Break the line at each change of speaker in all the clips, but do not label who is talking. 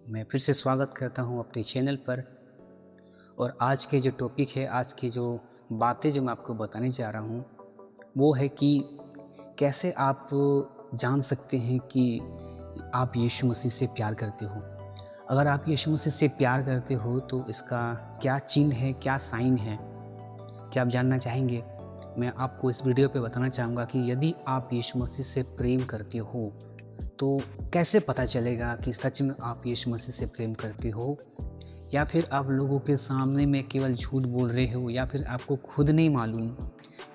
मैं फिर से स्वागत करता हूँ अपने चैनल पर। और आज के जो टॉपिक है, आज की जो बातें जो मैं आपको बताने जा रहा हूँ, वो है कि कैसे आप जान सकते हैं कि आप यीशु मसीह से प्यार करते हो। अगर आप यीशु मसीह से प्यार करते हो तो इसका क्या चिन्ह है, क्या साइन है, क्या आप जानना चाहेंगे? मैं आपको इस वीडियो पे बताना चाहूँगा कि यदि आप यीशु मसीह से प्रेम करते हो तो कैसे पता चलेगा कि सच में आप यीशु मसीह से प्रेम करते हो, या फिर आप लोगों के सामने में केवल झूठ बोल रहे हो, या फिर आपको खुद नहीं मालूम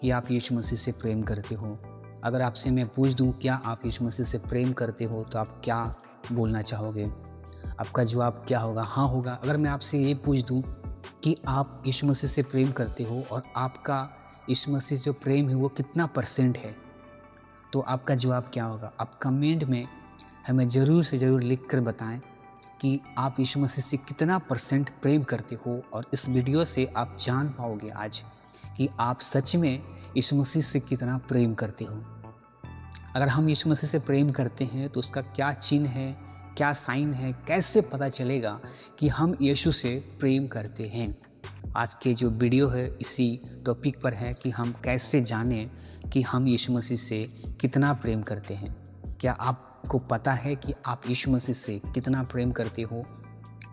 कि आप यीशु मसीह से प्रेम करते हो। अगर आपसे मैं पूछ दूं क्या आप यीशु मसीह से प्रेम करते हो तो आप क्या बोलना चाहोगे? आपका जवाब क्या होगा? हाँ होगा। अगर मैं आपसे ये पूछ दूं कि आप यीशु मसीह से प्रेम करते हो और आपका यीशु मसीह जो प्रेम है वो कितना परसेंट है, तो आपका जवाब क्या होगा? आप कमेंट में हमें ज़रूर से ज़रूर लिख कर बताएं कि आप यीशु मसीह से कितना परसेंट प्रेम करते हो। और इस वीडियो से आप जान पाओगे आज कि आप सच में यीशु मसीह से कितना प्रेम करते हो। अगर हम यीशु मसीह से प्रेम करते हैं तो उसका क्या चिन्ह है, क्या साइन है, कैसे पता चलेगा कि हम यीशु से प्रेम करते हैं? आज के जो वीडियो है इसी टॉपिक पर है कि हम कैसे जानें कि हम यीशु मसीह से कितना प्रेम करते हैं। क्या आपको पता है कि आप यीशु मसीह से कितना प्रेम करते हो,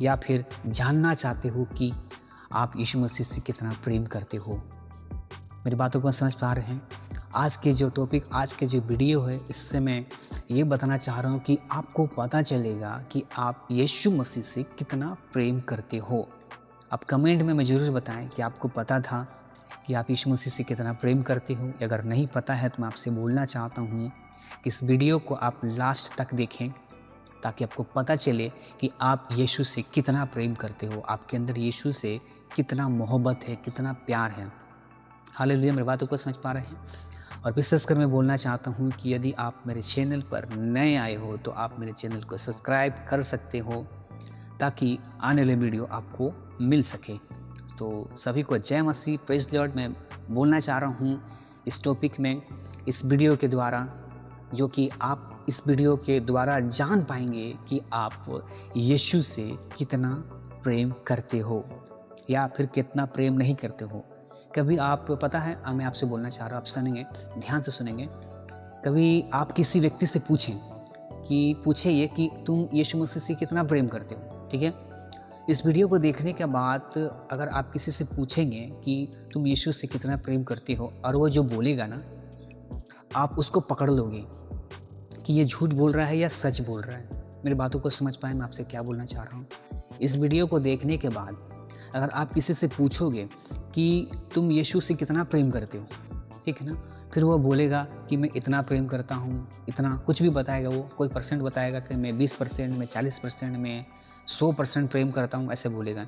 या फिर जानना चाहते हो कि आप यीशु मसीह से कितना प्रेम करते हो? मेरी बातों को समझ पा रहे हैं? आज के जो टॉपिक, आज के जो वीडियो है, इससे मैं ये बताना चाह रहा हूँ कि आपको पता चलेगा कि आप यीशु मसीह से कितना प्रेम करते हो। आप कमेंट में ज़रूर बताएं कि आपको पता था कि आप यीशु मसीह से कितना प्रेम करते हो। अगर नहीं पता है तो मैं आपसे बोलना चाहता हूँ कि इस वीडियो को आप लास्ट तक देखें, ताकि आपको पता चले कि आप यीशु से कितना प्रेम करते हो, आपके अंदर यीशु से कितना मोहब्बत है, कितना प्यार है। हालेलुया! मेरी बातों को समझ पा रहे हैं? और विशेषकर मैं बोलना चाहता हूँ कि यदि आप मेरे चैनल पर नए आए हो तो आप मेरे चैनल को सब्सक्राइब कर सकते हो, ताकि आने वाले वीडियो आपको मिल सके। तो सभी को जय मसीह, प्रेज़ द लॉर्ड। मैं बोलना चाह रहा हूँ इस टॉपिक में, इस वीडियो के द्वारा, जो कि आप इस वीडियो के द्वारा जान पाएंगे कि आप यीशु से कितना प्रेम करते हो, या फिर कितना प्रेम नहीं करते हो। कभी आप, पता है, मैं आपसे बोलना चाह रहा हूँ, आप सुनेंगे, ध्यान से सुनेंगे। कभी आप किसी व्यक्ति से पूछे ये कि तुम यीशु मसीह से कितना प्रेम करते हो, ठीक है? इस वीडियो को देखने के बाद अगर आप किसी से पूछेंगे कि तुम यीशु से कितना प्रेम करते हो, और वो जो बोलेगा ना, आप उसको पकड़ लोगे कि ये झूठ बोल रहा है या सच बोल रहा है। मेरी बातों को समझ पाए मैं आपसे क्या बोलना चाह रहा हूँ? इस वीडियो को देखने के बाद अगर आप किसी से पूछोगे कि तुम यीशु से कितना प्रेम करते हो, ठीक है ना? फिर वो बोलेगा कि मैं इतना प्रेम करता हूँ, इतना कुछ भी बताएगा, वो कोई परसेंट बताएगा कि मैं 20%, मैं 40%, मैं 100% प्रेम करता हूँ, ऐसे बोलेगा।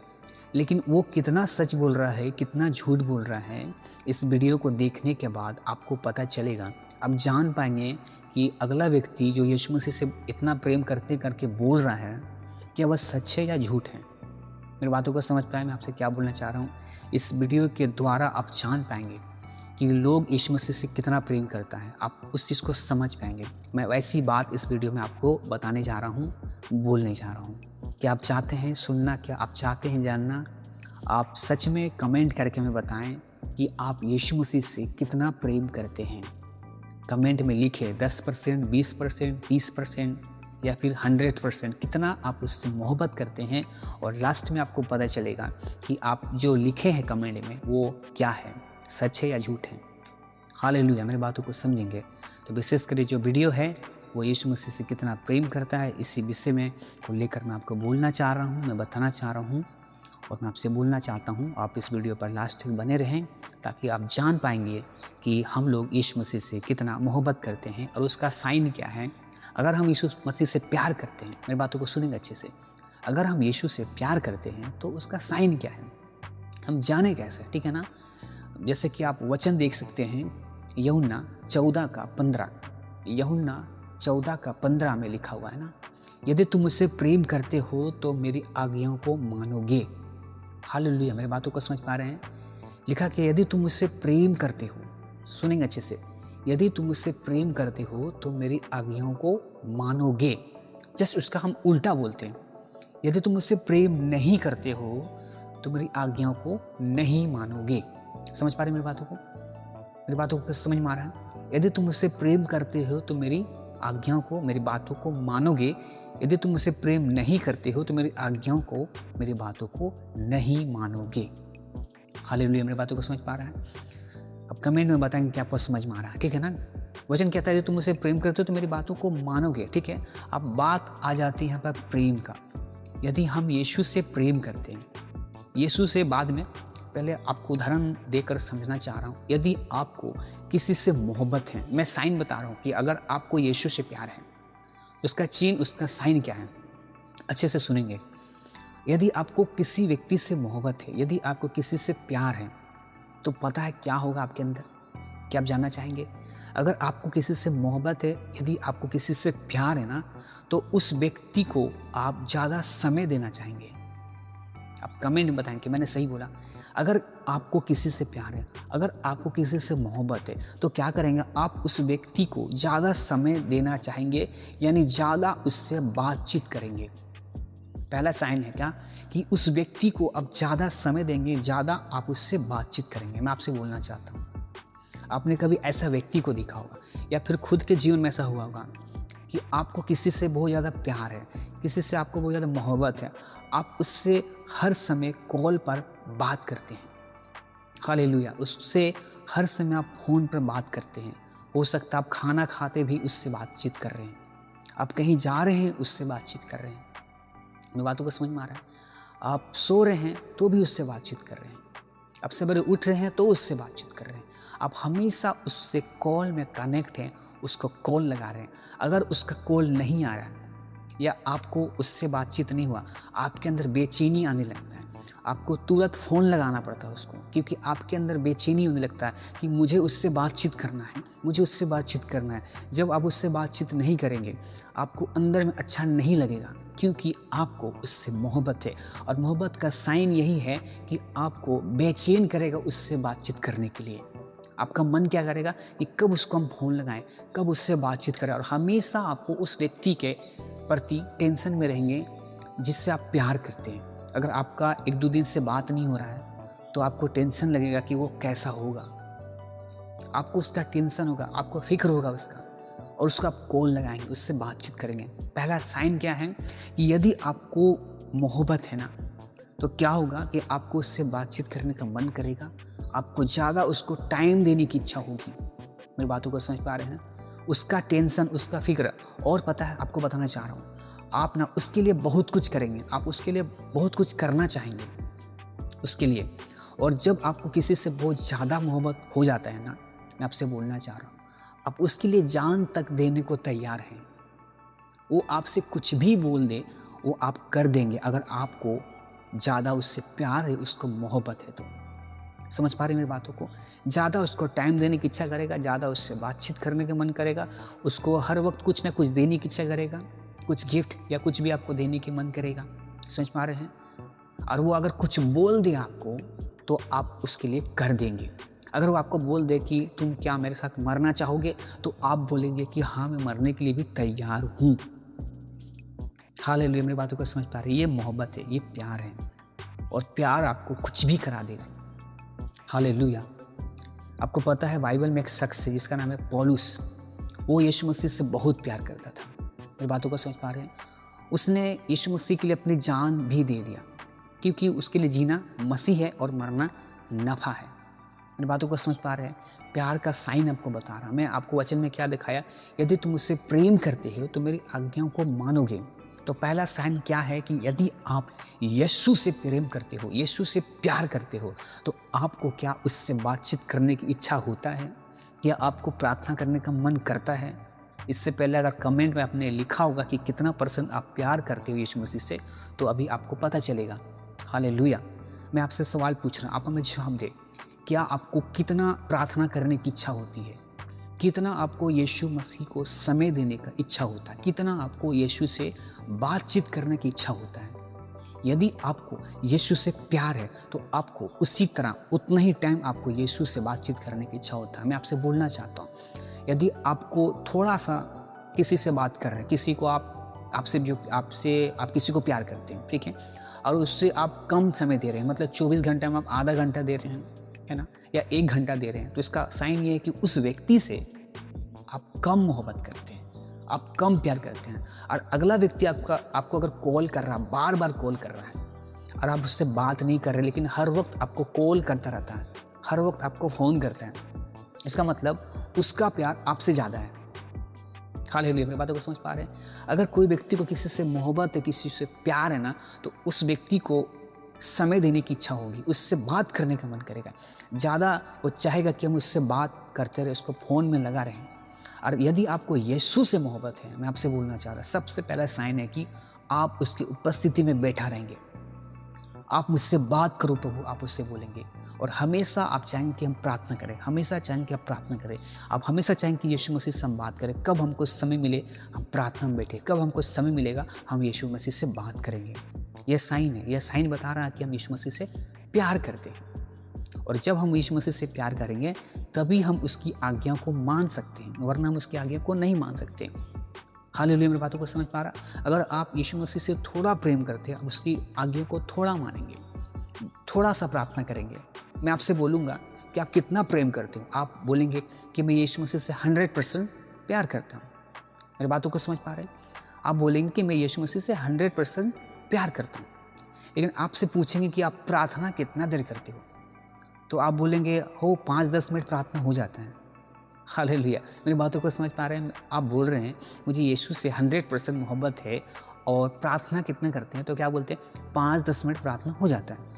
लेकिन वो कितना सच बोल रहा है, कितना झूठ बोल रहा है, इस वीडियो को देखने के बाद आपको पता चलेगा। आप जान पाएँगे कि अगला व्यक्ति जो यीशु मसीह से इतना प्रेम करते करके बोल रहा है, क्या वह सच है या झूठ है। मेरी बातों को समझ पाए मैं आपसे क्या बोलना चाह रहा हूँ? इस वीडियो के द्वारा आप जान पाएँगे कि लोग यीशु मसीह से कितना प्रेम करता है, आप उस चीज़ को समझ पाएँगे। मैं वैसी बात इस वीडियो में आपको बताने जा रहा हूँ, बोलने जा रहा हूँ। क्या आप चाहते हैं सुनना? क्या आप चाहते हैं जानना? आप सच में कमेंट करके हमें बताएँ कि आप यीशु मसीह से कितना प्रेम करते हैं। कमेंट में लिखें 10%, 20%, 30% या फिर 100%, कितना आप उससे मोहब्बत करते हैं। और लास्ट में आपको पता चलेगा कि आप जो लिखे हैं कमेंट में वो क्या है, सच है या झूठ है। हालेलुया! मेरी बातों को समझेंगे तो विशेष कर जो वीडियो है वो यीशु मसीह से कितना प्रेम करता है, इसी विषय में को लेकर मैं आपको बोलना चाह रहा हूँ, मैं बताना चाह रहा हूँ। और मैं आपसे बोलना चाहता हूँ आप इस वीडियो पर लास्ट तक बने रहें, ताकि आप जान पाएंगे कि हम लोग यीशु मसीह से कितना मोहब्बत करते हैं और उसका साइन क्या है। अगर हम यीशु मसीह से प्यार करते हैं, मेरी बातों को सुनेंगे अच्छे से, अगर हम यीशु से प्यार करते हैं तो उसका साइन क्या है, हम जाने कैसे, ठीक है ना? जैसे कि आप वचन देख सकते हैं, यूहन्ना 14:15, यूहन्ना 14:15 में लिखा हुआ है ना, यदि तुम मुझसे प्रेम करते हो तो मेरी आज्ञाओं को मानोगे। हालेलुया! मेरी बातों को समझ पा रहे हैं? लिखा कि यदि तुम मुझसे प्रेम करते हो, सुनेंगे अच्छे से, यदि तुम मुझसे प्रेम करते हो तो मेरी आज्ञाओं को मानोगे। जस्ट उसका हम उल्टा बोलते हैं, यदि तुम मुझसे प्रेम नहीं करते हो तो मेरी आज्ञाओं को नहीं मानोगे। समझ पा रहे मेरी बातों को? मेरी बातों को समझ में आ रहा है? यदि तुम मुझसे प्रेम करते हो तो मेरी आज्ञाओं को, मेरी बातों को मानोगे। यदि तुम मुझसे प्रेम नहीं करते हो तो मेरी आज्ञाओं को, मेरी बातों को नहीं मानोगे। हालेलुया, मेरी बातों को समझ पा रहा है? अब कमेंट में बताएंगे कि आपको समझ में आ रहा है, ठीक है ना? वचन कहता है यदि तुम मुझसे प्रेम करते हो तो मेरी बातों को मानोगे, ठीक है? अब बात आ जाती है यहाँ पर प्रेम का। यदि हम यीशु से प्रेम करते हैं, यीशु से बाद में, पहले आपको उदाहरण देकर समझना चाह रहा हूँ। यदि आपको किसी से मोहब्बत है, मैं साइन बता रहा हूँ कि अगर आपको यीशु से प्यार है, उसका चिन्ह, उसका साइन क्या है, अच्छे से सुनेंगे। यदि आपको किसी व्यक्ति से मोहब्बत है, यदि आपको किसी से प्यार है, तो पता है क्या होगा आपके अंदर? क्या आप जानना चाहेंगे? अगर आपको किसी से मोहब्बत है, यदि आपको किसी से प्यार है ना, तो उस व्यक्ति को आप ज़्यादा समय देना चाहेंगे। आप कमेंट में बताएं कि मैंने सही बोला। अगर आपको किसी से प्यार है, अगर आपको किसी से मोहब्बत है, तो क्या करेंगे? आप उस व्यक्ति को ज़्यादा समय देना चाहेंगे, यानी ज़्यादा उससे बातचीत करेंगे। पहला साइन है क्या? कि उस व्यक्ति को आप ज़्यादा समय देंगे, ज़्यादा आप उससे बातचीत करेंगे। मैं आपसे बोलना चाहता हूँ, आपने कभी ऐसा व्यक्ति को देखा होगा या फिर खुद के जीवन में ऐसा हुआ होगा कि आपको किसी से बहुत ज़्यादा प्यार है, किसी से आपको बहुत ज़्यादा मोहब्बत है, आप उससे हर समय कॉल पर बात करते हैं। हालेलुया, उससे हर समय आप फ़ोन पर बात करते हैं। हो सकता है आप खाना खाते भी उससे बातचीत कर रहे हैं, आप कहीं जा रहे हैं उससे बातचीत कर रहे हैं। मेरी बातों को समझ में आ रहा है? आप सो रहे हैं तो भी उससे बातचीत कर रहे हैं, आप सवेरे उठ रहे हैं तो उससे बातचीत कर रहे हैं। आप हमेशा उससे कॉल में कनेक्ट हैं, उसको कॉल लगा रहे हैं। अगर उसका कॉल नहीं आ रहा है या आपको उससे बातचीत नहीं हुआ, आपके अंदर बेचैनी आने लगता है, आपको तुरंत फ़ोन लगाना पड़ता है उसको, क्योंकि आपके अंदर बेचैनी होने लगता है कि मुझे उससे बातचीत करना है, मुझे उससे बातचीत करना है। जब आप उससे बातचीत नहीं करेंगे, आपको अंदर में अच्छा नहीं लगेगा, क्योंकि आपको उससे मोहब्बत है। और मोहब्बत का साइन यही है कि आपको बेचैन करेगा उससे बातचीत करने के लिए। आपका मन क्या करेगा कि कब उसको हम फ़ोन लगाएं, कब उससे बातचीत करें, और हमेशा आपको उस व्यक्ति के प्रति टेंशन में रहेंगे जिससे आप प्यार करते हैं। अगर आपका 1-2 दिन से बात नहीं हो रहा है तो आपको टेंशन लगेगा कि वो कैसा होगा, आपको उसका टेंशन होगा, आपको फिक्र होगा उसका, और उसको आप कॉल लगाएंगे, उससे बातचीत करेंगे। पहला साइन क्या है कि यदि आपको मोहब्बत है ना, तो क्या होगा कि आपको उससे बातचीत करने का मन करेगा, आपको ज़्यादा उसको टाइम देने की इच्छा होगी। मेरी बातों को समझ पा रहे हैं? उसका टेंशन, उसका फिक्र, और पता है आपको बताना चाह रहा हूँ, आप ना उसके लिए बहुत कुछ करेंगे, आप उसके लिए बहुत कुछ करना चाहेंगे उसके लिए। और जब आपको किसी से बहुत ज़्यादा मोहब्बत हो जाता है ना, मैं आपसे बोलना चाह रहा हूँ, आप उसके लिए जान तक देने को तैयार हैं। वो आपसे कुछ भी बोल दे, वो आप कर देंगे, अगर आपको ज़्यादा उससे प्यार है, उसको मोहब्बत है तो। समझ पा रहे हैं मेरी बातों को? ज़्यादा उसको टाइम देने की इच्छा करेगा, ज़्यादा उससे बातचीत करने का मन करेगा, उसको हर वक्त कुछ ना कुछ देने की इच्छा करेगा, कुछ गिफ्ट या कुछ भी आपको देने की मन करेगा। समझ पा रहे हैं? और वो अगर कुछ बोल दे आपको तो आप उसके लिए कर देंगे। अगर वो आपको बोल दे कि तुम क्या मेरे साथ मरना चाहोगे, तो आप बोलेंगे कि हाँ, मैं मरने के लिए भी तैयार हूँ। हालेलुया, मेरी बातों को समझ पा रहे हैं? ये मोहब्बत है, ये प्यार है, और प्यार आपको कुछ भी करा देगा। हालेलुया। आपको पता है बाइबल में एक शख्स है जिसका नाम है पौलुस। वो यीशु मसीह से बहुत प्यार करता था। मेरी बातों को समझ पा रहे हैं? उसने यीशु मसीह के लिए अपनी जान भी दे दिया, क्योंकि उसके लिए जीना मसीह है और मरना नफ़ा है। मेरी बातों को समझ पा रहे हैं? प्यार का साइन आपको बता रहा। मैं आपको वचन में क्या दिखाया? यदि तुम मुझसे प्रेम करते हो तो मेरी आज्ञाओं को मानोगे। तो पहला साइन क्या है कि यदि आप यीशु से प्रेम करते हो, यीशु से प्यार करते हो, तो आपको क्या उससे बातचीत करने की इच्छा होता है? क्या आपको प्रार्थना करने का मन करता है? इससे पहले अगर कमेंट में आपने लिखा होगा कि कितना % आप प्यार करते हो यीशु मसीह से, तो अभी आपको पता चलेगा। हालेलुया। मैं आपसे सवाल पूछ रहा हूँ, आप हमें जवाब दें। क्या आपको कितना प्रार्थना करने की इच्छा होती है? कितना आपको यीशु मसीह को समय देने का इच्छा होता है? कितना आपको यीशु से बातचीत करने की इच्छा होता है? यदि आपको यीशु से प्यार है तो आपको उसी तरह उतना ही टाइम आपको यीशु से बातचीत करने की इच्छा होता है। मैं आपसे बोलना चाहता हूँ, यदि आपको थोड़ा सा किसी से बात कर रहे हैं, किसी को आप आपसे जो आपसे आप किसी को प्यार करते हैं, ठीक है, और उससे आप कम समय दे रहे हैं, मतलब 24 घंटे में आप आधा घंटा दे रहे हैं, है ना, या 1 घंटा दे रहे हैं, तो इसका साइन ये है कि उस व्यक्ति से आप कम मोहब्बत करते हैं, आप कम प्यार करते हैं। और अगला व्यक्ति आपको अगर कॉल कर रहा है, बार-बार कॉल कर रहा है और आप उससे बात नहीं कर रहे, लेकिन हर वक़्त आपको कॉल करता रहता है, हर वक़्त आपको फ़ोन करता है, इसका मतलब उसका प्यार आपसे ज़्यादा है। हालेलुया, मेरी बातों को समझ पा रहे हैं? अगर कोई व्यक्ति को किसी से मोहब्बत है, किसी से प्यार है ना, तो उस व्यक्ति को समय देने की इच्छा होगी, उससे बात करने का मन करेगा। ज़्यादा वो चाहेगा कि हम उससे बात करते रहें, उसको फ़ोन में लगा रहें। और यदि आपको यीशु से मोहब्बत है, मैं आपसे बोलना चाह रहा, सबसे पहला साइन है कि आप उसकी उपस्थिति में बैठा रहेंगे। आप मुझसे बात करो प्रभु, आप उससे बोलेंगे। और हमेशा आप चाहेंगे कि हम प्रार्थना करें, हमेशा चाहेंगे कि आप प्रार्थना करें। आप हमेशा चाहेंगे कि यीशु मसीह से हम बात करें। कब हमको समय मिले हम प्रार्थना में बैठे, कब हमको समय मिलेगा हम यीशु मसीह से बात करेंगे। यह साइन है, यह साइन बता रहा है कि हम यीशु मसीह से प्यार करते हैं। और जब हम यीशु मसीह से प्यार करेंगे तभी हम उसकी आज्ञा को मान सकते हैं, वरना हम उसकी आज्ञा को नहीं मान सकते। हालेलुया, मेरी बातों को समझ पा रहा? अगर आप यीशु मसीह से थोड़ा प्रेम करते हैं, उसकी आज्ञा को थोड़ा मानेंगे, थोड़ा सा प्रार्थना करेंगे। मैं आपसे बोलूँगा कि आप कितना प्रेम करते हो, आप बोलेंगे कि मैं यीशु मसीह से 100% प्यार करता हूँ। मेरी बातों को समझ पा रहे हैं? आप बोलेंगे कि मैं यीशु मसीह से 100% प्यार करता हूँ। लेकिन आपसे पूछेंगे कि आप प्रार्थना कितना देर करते हो, तो आप बोलेंगे हो 5-10 मिनट प्रार्थना हो जाता है। हालेलुया, मेरी बातों को समझ पा रहे हैं? आप बोल रहे हैं मुझे यीशु से 100% मोहब्बत है और प्रार्थना कितना करते हैं, तो क्या बोलते हैं 5-10 मिनट प्रार्थना हो जाता है।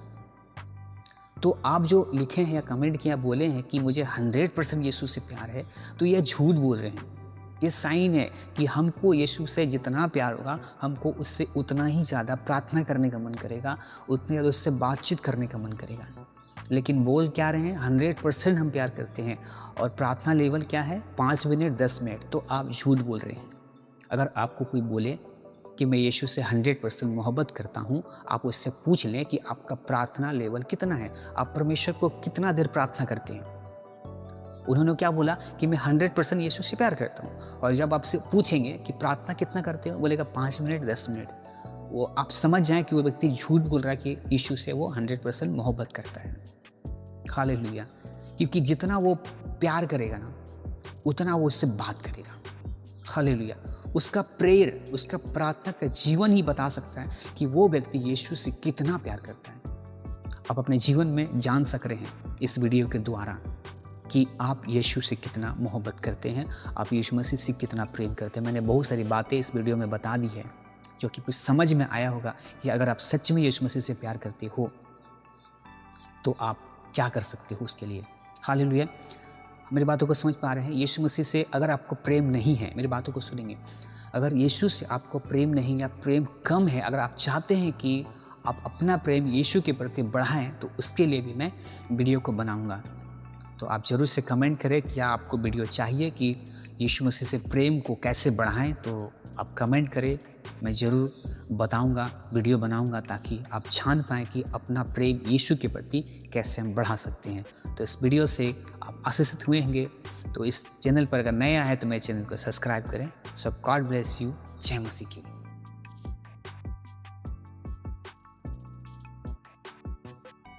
तो आप जो लिखे हैं या कमेंट किया बोले हैं कि मुझे 100% यीशु से प्यार है, तो यह झूठ बोल रहे हैं। ये साइन है कि हमको यीशु से जितना प्यार होगा, हमको उससे उतना ही ज़्यादा प्रार्थना करने का मन करेगा, उतने ज़्यादा उससे बातचीत करने का मन करेगा। लेकिन बोल क्या रहे हैं 100% हम प्यार करते हैं और प्रार्थना लेवल क्या है 5 मिनट 10 मिनट, तो आप झूठ बोल रहे हैं। अगर आपको कोई बोले कि मैं यीशु से 100% मोहब्बत करता हूँ, आप उससे पूछ लें कि आपका प्रार्थना लेवल कितना है, आप परमेश्वर को कितना देर प्रार्थना करते हैं। उन्होंने क्या बोला कि मैं 100% यीशु से प्यार करता हूँ, और जब आपसे पूछेंगे कि प्रार्थना कितना करते हो, बोलेगा 5 मिनट 10 मिनट। वो आप समझ जाएं कि वो व्यक्ति झूठ बोल रहा है कि यीशु से वो 100% मोहब्बत करता है। हालेलुया, क्योंकि जितना वो प्यार करेगा ना, उतना वो उससे बात करेगा। हालेलुया, उसका प्रेयर, उसका प्रार्थना का जीवन ही बता सकता है कि वो व्यक्ति यीशु से कितना प्यार करता है। आप अपने जीवन में जान सक रहे हैं इस वीडियो के द्वारा कि आप यीशु से कितना मोहब्बत करते हैं, आप यीशु मसीह से कितना प्रेम करते हैं। मैंने बहुत सारी बातें इस वीडियो में बता दी है जो कि कुछ समझ में आया होगा कि अगर आप सच में यीशु मसीह से प्यार करते हो तो आप क्या कर सकते हो उसके लिए। हालेलुया, मेरी बातों को समझ पा रहे हैं? यीशु मसीह से अगर आपको प्रेम नहीं है, मेरी बातों को सुनेंगे, अगर यीशु से आपको प्रेम नहीं या प्रेम कम है, अगर आप चाहते हैं कि आप अपना प्रेम यीशु के प्रति बढ़ाएं, तो उसके लिए भी मैं वीडियो को बनाऊंगा। तो आप ज़रूर से कमेंट करें क्या आपको वीडियो चाहिए कि यीशु मसीह से प्रेम को कैसे बढ़ाएं, तो आप कमेंट करें, मैं ज़रूर बताऊंगा, वीडियो बनाऊंगा, ताकि आप जान पाएँ कि अपना प्रेम यीशु के प्रति कैसे हम बढ़ा सकते हैं। तो इस वीडियो से आप आशीषित हुए होंगे, तो इस चैनल पर अगर नए आए तो मेरे चैनल को सब्सक्राइब करें। सो गॉड ब्लेस यू। जय मसीह की।